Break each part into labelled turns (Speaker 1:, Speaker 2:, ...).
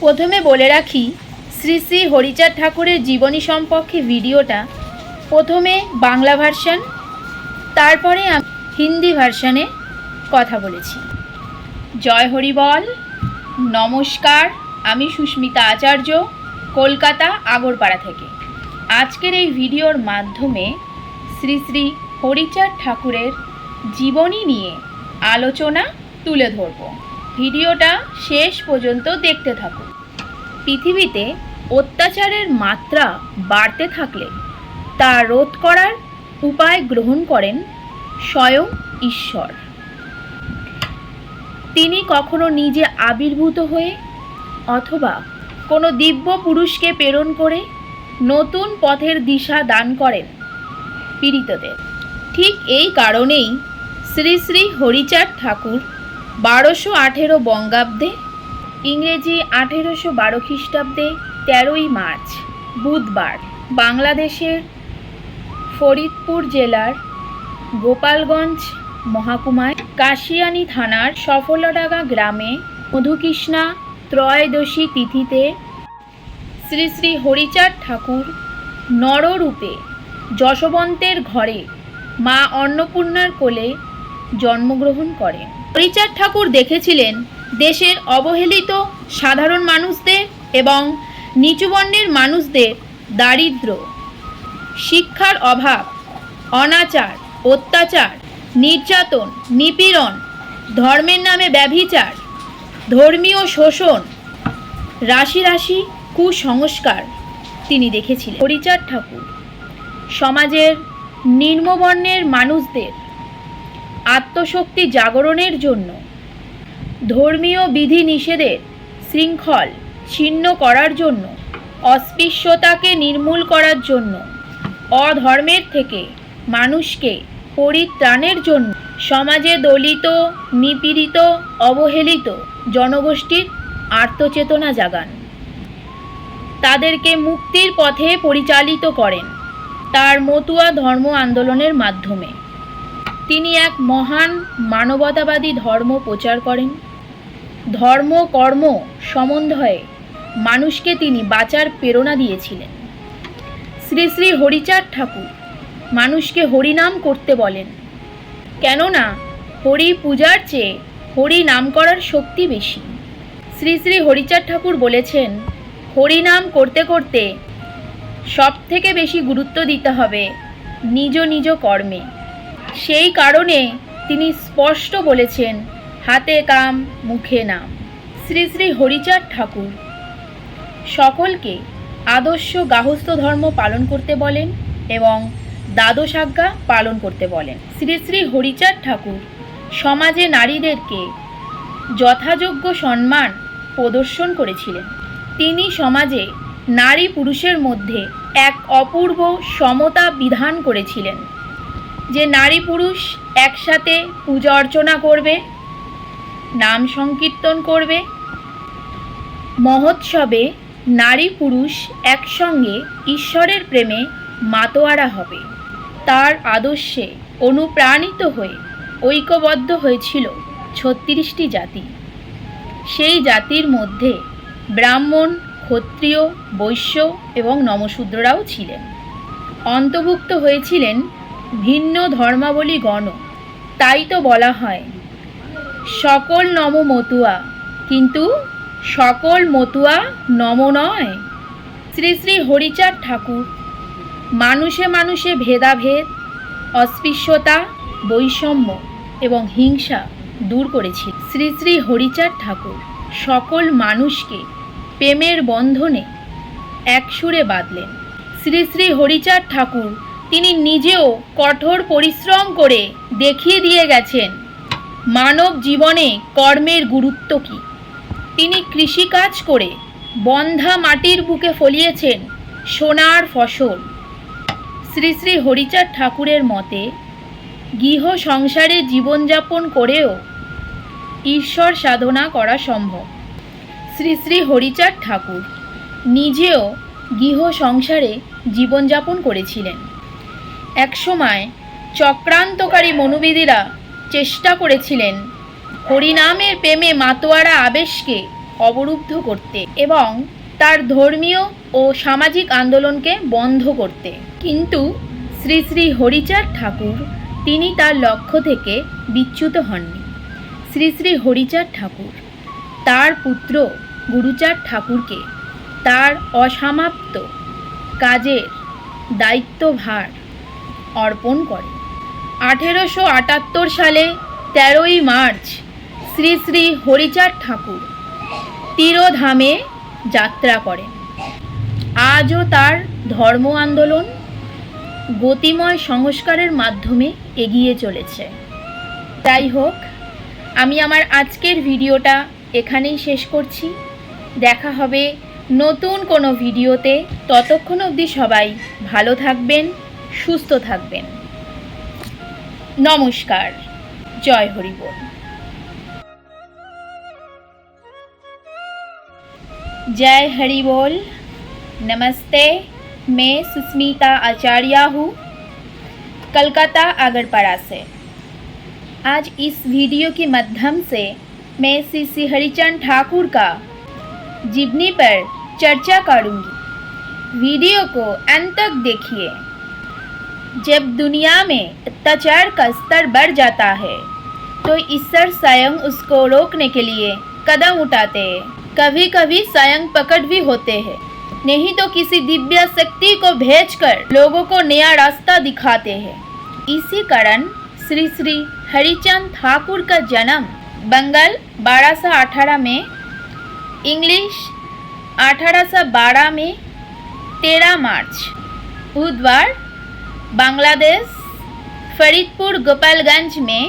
Speaker 1: প্রথমে বলে রাখি, শ্রী শ্রী হরিচাঁদ ঠাকুরের জীবনী সম্পর্কে ভিডিওটা প্রথমে বাংলা ভার্সন, তারপরে আমি হিন্দি ভার্সনে কথা বলেছি। জয় হরিবল, নমস্কার। আমি সুস্মিতা আচার্য, কলকাতা আগরপাড়া থেকে। আজকের এই ভিডিওর মাধ্যমে শ্রী শ্রী হরিচাঁদ ঠাকুরের জীবনী নিয়ে আলোচনা তুলে ধরব। ভিডিওটা শেষ পর্যন্ত দেখতে থাকুন। পৃথিবীতে অত্যাচারের মাত্রা বাড়তে থাকলে তা রোধ করার উপায় গ্রহণ করেন স্বয়ং ঈশ্বর। তিনি কখনো নিজে আবির্ভূত হয়ে অথবা কোনো দিব্য পুরুষকে প্রেরণ করে নতুন পথের দিশা দান করেন পীড়িতদের। ঠিক এই কারণেই শ্রী শ্রী হরিচাঁদ ঠাকুর 1218 বঙ্গাব্দে, ইংরেজি 1812 খ্রিস্টাব্দে 13ই মার্চ বুধবার বাংলাদেশের ফরিদপুর জেলার গোপালগঞ্জ মহকুমায় কাশিয়ানী থানার সফলডাঙ্গা গ্রামে মধুকৃষ্ণা ত্রয়োদশী তিথিতে শ্রী শ্রী হরিচাঁদ ঠাকুর নররূপে যশবন্তের ঘরে মা অন্নপূর্ণার কোলে জন্মগ্রহণ করেন। হরিচাঁদ ঠাকুর দেখেছিলেন দেশের অবহেলিত সাধারণ মানুষদের এবং নিচু বর্ণের মানুষদের দারিদ্র্য, শিক্ষার অভাব, অনাচার, অত্যাচার, নির্যাতন, নিপীড়ন, ধর্মের নামে ব্যভিচার, ধর্মীয় শোষণ, রাশি রাশি কুসংস্কার তিনি দেখেছিলেন। হরিচাঁদ ঠাকুর সমাজের নিম্নবর্ণের মানুষদের আত্মশক্তি জাগরণের জন্য, ধর্মীয় বিধি নিষেধের শৃঙ্খল ছিন্ন করার জন্য, অস্পৃশ্যতাকে নির্মূল করার জন্য, অধর্মের থেকে মানুষকে পরিত্রাণের জন্য সমাজে দলিত, নিপীড়িত, অবহেলিত জনগোষ্ঠীর আত্মচেতনা জাগান, তাদেরকে মুক্তির পথে পরিচালিত করেন তার মতুয়া ধর্ম আন্দোলনের মাধ্যমে। তিনি এক মহান মানবতাবাদী ধর্ম প্রচার করেন। ধর্ম কর্ম সমন্বয়ে মানুষকে তিনি বাঁচার প্রেরণা দিয়েছিলেন। শ্রী শ্রী হরিচাঁদ ঠাকুর মানুষকে হরিনাম করতে বলেন, কেননা হরি পূজার চেয়ে হরি নাম করার শক্তি বেশি। শ্রী শ্রী হরিচাঁদ ঠাকুর বলেছেন, হরিনাম করতে করতে সব থেকে বেশি গুরুত্ব দিতে হবে নিজ নিজ কর্মে। সেই কারণে তিনি স্পষ্ট বলেছেন, হাতে কাম মুখে নাম। শ্রী শ্রী হরিচাঁদ ঠাকুর সকলকে আদর্শ গার্হস্থ্য ধর্ম পালন করতে বলেন এবং দ্বাদশ আজ্ঞা পালন করতে বলেন। শ্রী শ্রী হরিচাঁদ ঠাকুর সমাজে নারীদেরকে যথাযোগ্য সম্মান প্রদর্শন করেছিলেন। তিনি সমাজে নারী পুরুষের মধ্যে এক অপূর্ব সমতা বিধান করেছিলেন যে নারী পুরুষ একসাথে পূজা অর্চনা করবে, নাম সংকীর্তন করবে, মহোৎসবে নারী পুরুষ একসঙ্গে ঈশ্বরের প্রেমে মাতোয়ারা হবে। তার আদর্শে অনুপ্রাণিত হয়ে ঐক্যবদ্ধ হয়েছিল 36টি জাতি। সেই জাতির মধ্যে ব্রাহ্মণ, ক্ষত্রিয়, বৈশ্য এবং নমশূদ্ররাও ছিলেন। অন্তর্ভুক্ত হয়েছিলেন ভিন্ন ধর্মাবলী গণ। তাই তো বলা হয় সকল নম মতুয়া, কিন্তু সকল মতুয়া নম নয়। শ্রী শ্রী হরিচাঁদ ঠাকুর মানুষে মানুষে ভেদাভেদ, অস্পৃশ্যতা, বৈষম্য এবং হিংসা দূর করেছিল। শ্রী শ্রী হরিচাঁদ ঠাকুর সকল মানুষকে প্রেমের বন্ধনে একসুরে বাঁধলেন। শ্রী শ্রী হরিচাঁদ ঠাকুর তিনি নিজেও কঠোর পরিশ্রম করে দেখিয়ে দিয়ে গেছেন মানব জীবনে কর্মের গুরুত্ব কী। তিনি কৃষিকাজ করে বন্ধা মাটির বুকে ফলিয়েছেন সোনার ফসল। শ্রী শ্রী হরিচাঁদ ঠাকুরের মতে গৃহ সংসারে জীবনযাপন করেও ঈশ্বর সাধনা করা সম্ভব। শ্রী শ্রী হরিচাঁদ ঠাকুর নিজেও গৃহ সংসারে জীবনযাপন করেছিলেন। একসময় চক্রান্তকারী মনোবিদেরা চেষ্টা করেছিলেন হরিনামের প্রেমে মাতোয়ারা আবেশকে অবরুদ্ধ করতে এবং তার ধর্মীয় ও সামাজিক আন্দোলনকে বন্ধ করতে। কিন্তু শ্রী শ্রী হরিচাঁদ ঠাকুর তিনি তার লক্ষ্য থেকে বিচ্যুত হননি। শ্রী শ্রী হরিচাঁদ ঠাকুর তার পুত্র গুরুচাঁদ ঠাকুরকে তার অসমাপ্ত কাজের দায়িত্বভার অর্পণ করে। 1878 সালে 13ই মার্চ শ্রী শ্রী হরিচাঁদ ঠাকুর তিরোধামে যাত্রা করেন। আজও তার ধর্ম আন্দোলন গতিময় সংস্কারের মাধ্যমে এগিয়ে চলেছে। যাই হোক, আমি আমার আজকের ভিডিওটা এখানেই শেষ করছি। দেখা হবে নতুন কোনো ভিডিওতে। ততক্ষণ অবধি সবাই ভালো থাকবেন, সুস্থ থাকবেন। নমস্কার। জয় হরি बोल। जय हरि बोल। नमस्ते, मैं सुस्मिता आचार्य हूँ, कलकत्ता आगरपाड़ा से। आज इस वीडियो के माध्यम से मैं श्री श्री हरिचंद ठाकुर का जीवनी पर चर्चा करूँगी। वीडियो को अंत तक देखिए। जब दुनिया में अत्याचार का स्तर बढ़ जाता है तो ईश्वर स्वयं उसको रोकने के लिए कदम उठाते हैं। कभी कभी स्वयं प्रकट भी होते हैं, नहीं तो किसी दिव्य शक्ति को भेजकर लोगों को नया रास्ता दिखाते हैं। इसी कारण श्री श्री हरिचंद ठाकुर का जन्म बंगाल 1218 में, इंग्लिश 1812 में 13 मार्च बुधवार बांग्लादेश फरीदपुर गोपालगंज में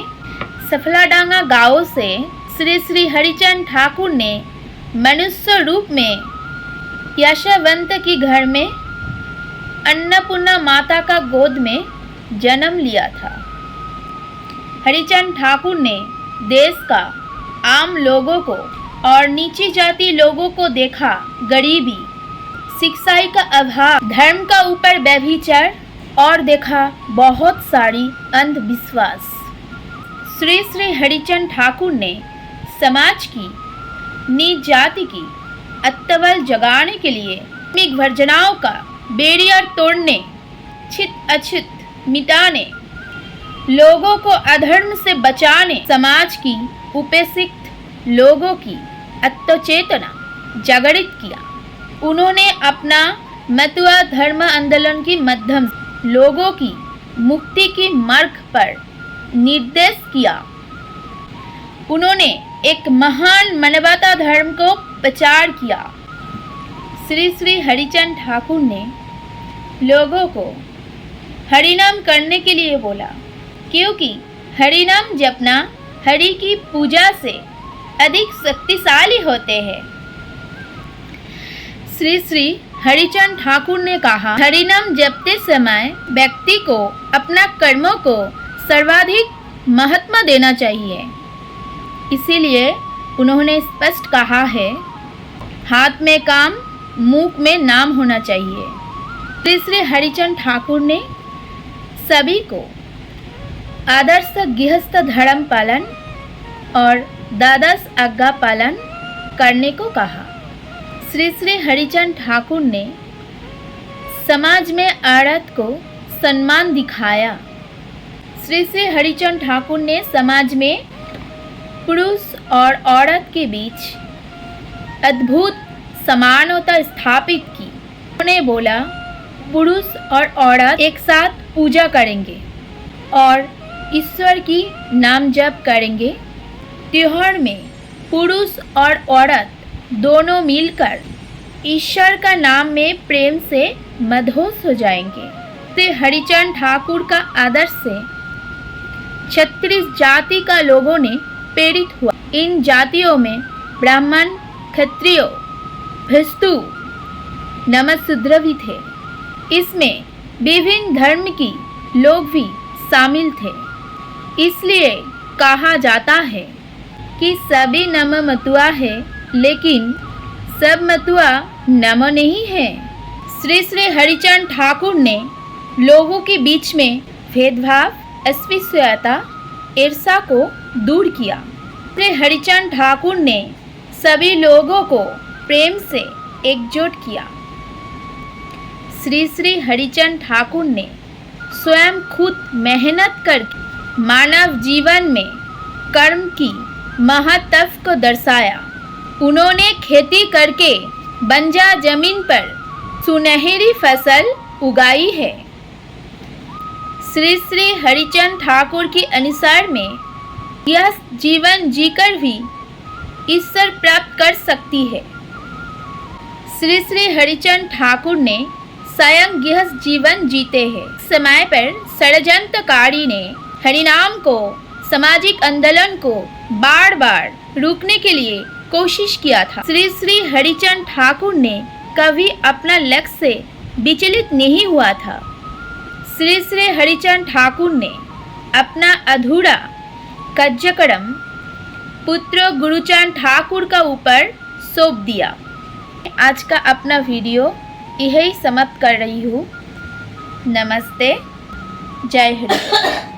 Speaker 1: सफलाडांगा गांव से श्री श्री हरिचंद ठाकुर ने मनुष्य रूप में यशवंत की घर में अन्नपूर्णा माता का गोद में जन्म लिया था। हरिचंद ठाकुर ने देश का आम लोगों को और नीची जाति लोगों को देखा गरीबी, शिक्षा का अभाव, धर्म का ऊपर व्यभिचार और देखा बहुत सारी अंधविश्वास। श्री श्री हरिचंद ठाकुर ने समाज की नीच जाति की अत्तबल जगाने के लिए धार्मिक वर्जनाओं का बैरियर तोड़ने, छित अछित मिटाने, लोगों को अधर्म से बचाने, समाज की उपेक्षित लोगों की आत्मचेतना जागृत किया। उन्होंने अपना मतुआ धर्म आंदोलन के माध्यम से लोगों की मुक्ति की मार्ग पर निर्देश किया। उन्होंने एक महान मानवता धर्म को प्रचार किया। श्री श्री हरिचंद ठाकुर ने लोगों को हरिनाम करने के लिए बोला, क्योंकि हरिनाम जपना हरि की पूजा से अधिक शक्तिशाली होते हैं। श्री श्री हरिचंद ठाकुर ने कहा, हरिनाम जपते समय व्यक्ति को अपना कर्मों को सर्वाधिक महत्व देना चाहिए। इसीलिए उन्होंने स्पष्ट कहा है, हाथ में काम, मुख में नाम होना चाहिए। श्री श्री हरिचंद ठाकुर ने सभी को आदर्श गृहस्थ धर्म पालन और द्वादश आज्ञा पालन करने को कहा। श्री श्री हरिचंद ठाकुर ने समाज में औरत को सम्मान दिखाया। श्री श्री हरिचंद ठाकुर ने समाज में पुरुष और औरत के बीच अद्भुत समानता स्थापित की। उन्होंने बोला, पुरुष और औरत एक साथ पूजा करेंगे और ईश्वर की नाम जप करेंगे। त्योहार में पुरुष और औरत दोनों मिलकर ईश्वर का नाम में प्रेम से मदहोश हो जाएंगे। श्री हरिचंद ठाकुर का आदर्श से 36 जाति का लोगों ने प्रेरित हुआ। इन जातियों में ब्राह्मण, क्षत्रिय, भिस्तु, नमशूद्र भी थे। इसमें विभिन्न धर्म की लोग भी शामिल थे। इसलिए कहा जाता है कि सभी नम मतुआ है, लेकिन सब मतुआ नम नहीं है। श्री श्री हरिचंद ठाकुर ने लोगों के बीच में भेदभाव, अस्पृश्यता, ईर्ष्या को दूर किया। श्री हरिचंद ठाकुर ने सभी लोगों को प्रेम से एकजुट किया। श्री श्री हरिचंद ठाकुर ने स्वयं खुद मेहनत करके मानव जीवन में कर्म की महत्व को दर्शाया। उन्होंने खेती करके बंजर जमीन पर सुनहरी फसल उगाई है। श्री श्री हरिचंद ठाकुर के अनुसार में यह जीवन जीकर भी ईश्वर प्राप्त कर सकती है। श्री श्री हरिचंद ठाकुर ने स्वयं यह जीवन जीते हैं। समय पर षड्यंत्रकारी ने हरिनाम को सामाजिक आंदोलन को बार बार रोकने के लिए कोशिश किया था। श्री श्री हरिचंद ठाकुर ने कभी अपना लक्ष्य से विचलित नहीं हुआ था। श्री श्री हरिचंद ठाकुर ने अपना अधूरा कार्यक्रम पुत्र गुरुचंद ठाकुर का ऊपर सौंप दिया। आज का अपना वीडियो यही समाप्त कर रही हूँ। नमस्ते, जय हरि।